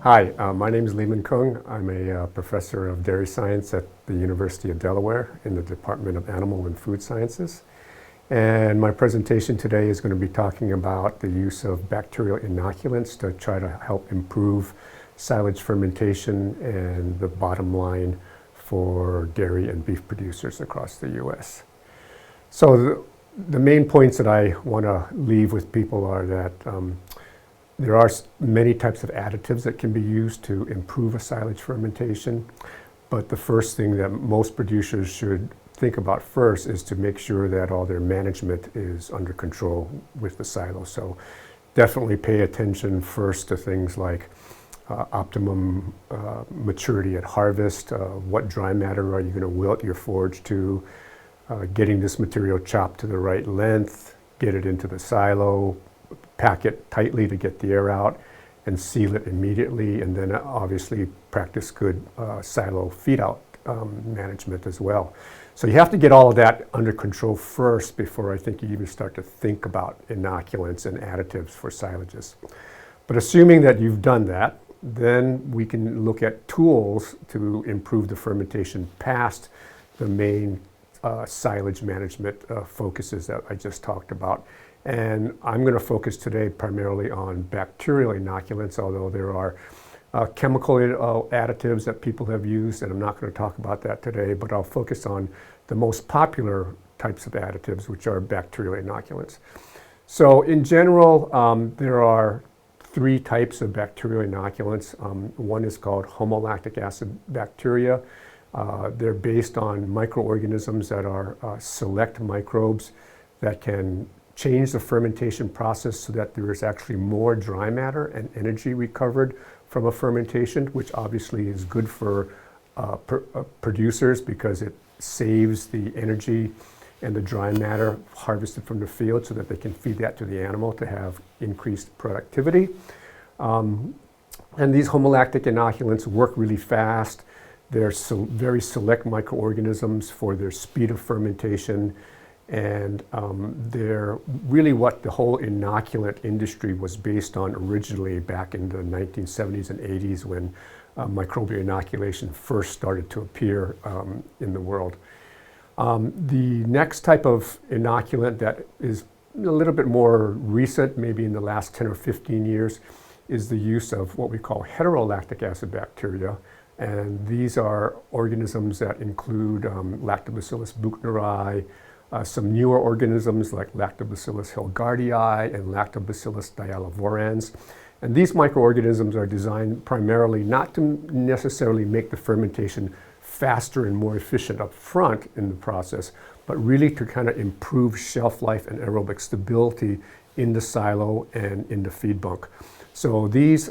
Hi, my name is Limin Kung. I'm a professor of dairy science at the University of Delaware in the Department of Animal and Food Sciences. And my presentation today is going to be talking about the use of bacterial inoculants to try to help improve silage fermentation and the bottom line for dairy and beef producers across the U.S. So the main points that I want to leave with people are that there are many types of additives that can be used to improve a silage fermentation, but the first thing that most producers should think about first is to make sure that all their management is under control with the silo. So definitely pay attention first to things like optimum maturity at harvest, what dry matter are you going to wilt your forage to, getting this material chopped to the right length, get it into the silo, pack it tightly to get the air out, and seal it immediately, and then obviously practice good silo feed out management as well. So you have to get all of that under control first before I think you even start to think about inoculants and additives for silages. But assuming that you've done that, then we can look at tools to improve the fermentation past the main silage management focuses that I just talked about. And I'm going to focus today primarily on bacterial inoculants, although there are chemical additives that people have used, and I'm not going to talk about that today, but I'll focus on the most popular types of additives, which are bacterial inoculants. So in general, there are three types of bacterial inoculants. One is called homolactic acid bacteria. They're based on microorganisms that are select microbes that can change the fermentation process so that there is actually more dry matter and energy recovered from a fermentation, which obviously is good for producers because it saves the energy and the dry matter harvested from the field so that they can feed that to the animal to have increased productivity. And these homolactic inoculants work really fast. They're very select microorganisms for their speed of fermentation. And they're really what the whole inoculant industry was based on originally back in the 1970s and 80s when microbial inoculation first started to appear in the world. The next type of inoculant that is a little bit more recent, maybe in the last 10 or 15 years, is the use of what we call heterolactic acid bacteria. And these are organisms that include Lactobacillus buchneri, some newer organisms like Lactobacillus hilgardii and Lactobacillus dialavorans. And these microorganisms are designed primarily not to necessarily make the fermentation faster and more efficient up front in the process, but really to kind of improve shelf life and aerobic stability in the silo and in the feed bunk. So these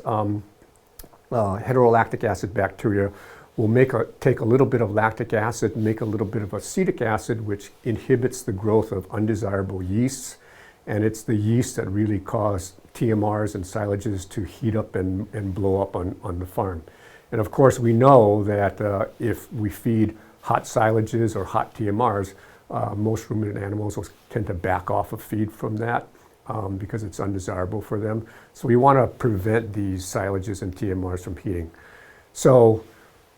heterolactic acid bacteria will take a little bit of lactic acid, make a little bit of acetic acid, which inhibits the growth of undesirable yeasts. And it's the yeast that really cause TMRs and silages to heat up and blow up on the farm. And of course, we know that if we feed hot silages or hot TMRs, most ruminant animals will tend to back off of feed from that because it's undesirable for them. So we want to prevent these silages and TMRs from heating. So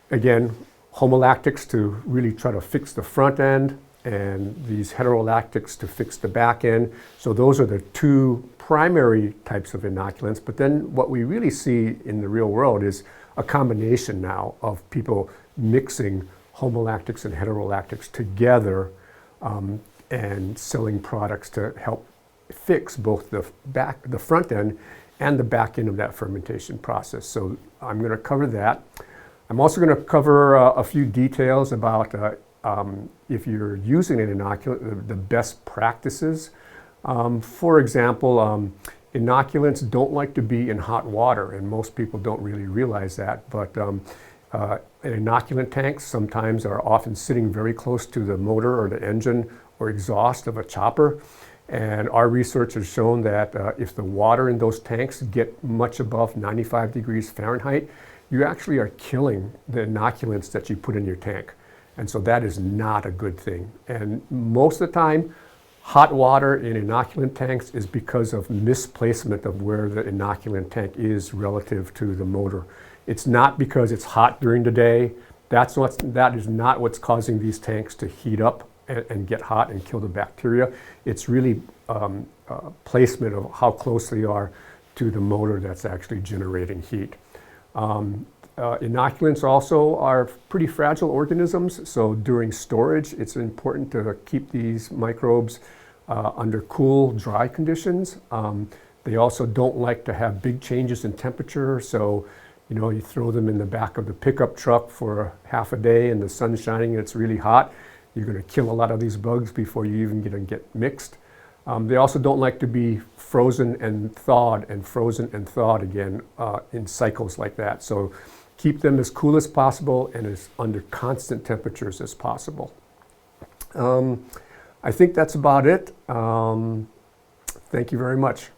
again, homolactics to really try to fix the front end, and these heterolactics to fix the back end. So those are the two primary types of inoculants. But then what we really see in the real world is a combination now of people mixing homolactics and heterolactics together and selling products to help fix both the front end and the back end of that fermentation process. So I'm going to cover that. I'm also going to cover a few details about if you're using an inoculant, the best practices. For example, inoculants don't like to be in hot water, and most people don't really realize that, but inoculant tanks sometimes are often sitting very close to the motor or the engine or exhaust of a chopper. And our research has shown that if the water in those tanks get much above 95 degrees Fahrenheit, you actually are killing the inoculants that you put in your tank. And so that is not a good thing. And most of the time, hot water in inoculant tanks is because of misplacement of where the inoculant tank is relative to the motor. It's not because it's hot during the day. That is not what's causing these tanks to heat up and get hot and kill the bacteria. It's really placement of how close they are to the motor that's actually generating heat. Inoculants also are pretty fragile organisms, so during storage it's important to keep these microbes under cool, dry conditions. They also don't like to have big changes in temperature, so you throw them in the back of the pickup truck for half a day and the sun's shining and it's really hot. You're going to kill a lot of these bugs before you even get mixed. They also don't like to be frozen and thawed again in cycles like that. So keep them as cool as possible and as under constant temperatures as possible. I think that's about it. Thank you very much.